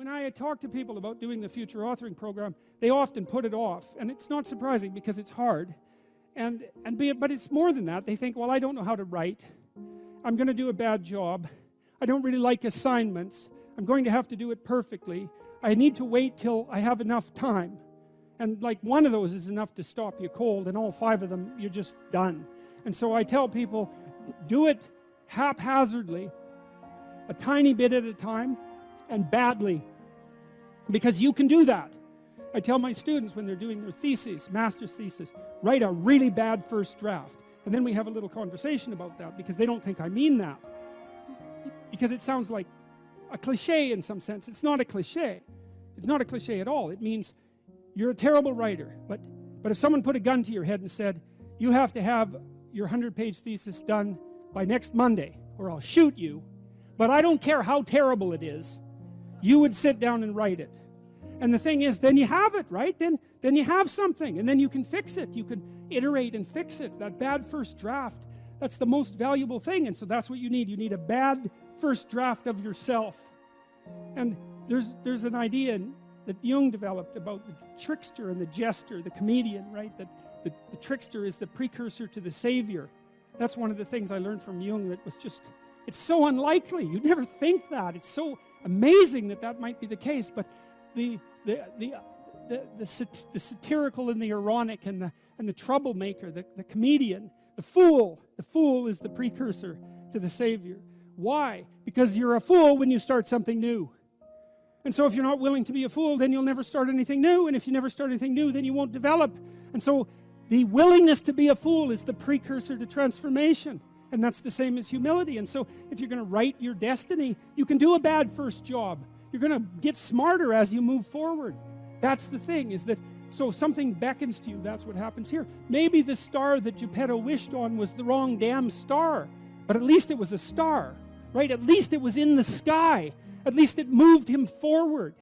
when I talk to people about doing the future authoring program, they often put it off. And it's not surprising because it's hard. But it's more than that. They think, well, I don't know how to write. I'm going to do a bad job. I don't really like assignments. I'm going to have to do it perfectly. I need to wait till I have enough time. And like one of those is enough to stop you cold, and all 5 of them, you're just done. And so I tell people, do it haphazardly, a tiny bit at a time, and badly. Because you can do that. I tell my students when they're doing their thesis, master's thesis, write a really bad first draft. And then we have a little conversation about that because they don't think I mean that. Because it sounds like a cliche in some sense. It's not a cliche. It's not a cliche at all. It means you're a terrible writer. But if someone put a gun to your head and said, you have to have your 100-page thesis done by next Monday or I'll shoot you, but I don't care how terrible it is, you would sit down and write it. And the thing is, then you have it, right? Then you have something, and then you can fix it. You can iterate and fix it. That bad first draft, that's the most valuable thing. And so that's what you need. You need a bad first draft of yourself. And there's an idea that Jung developed about the trickster and the jester, the comedian, right? That the trickster is the precursor to the saviour. That's one of the things I learned from Jung that was just, it's so unlikely. You'd never think that. It's so amazing that might be the case. But the satirical and the ironic and the troublemaker, the comedian, the fool is the precursor to the saviour. Why? Because you're a fool when you start something new. And so if you're not willing to be a fool, then you'll never start anything new. And if you never start anything new, then you won't develop. And so the willingness to be a fool is the precursor to transformation. And that's the same as humility. And so if you're going to write your destiny, you can do a bad first job. You're going to get smarter as you move forward. That's the thing, is that so something beckons to you. That's what happens here. Maybe the star that Geppetto wished on was the wrong damn star. But at least it was a star, right? At least it was in the sky. At least it moved him forward.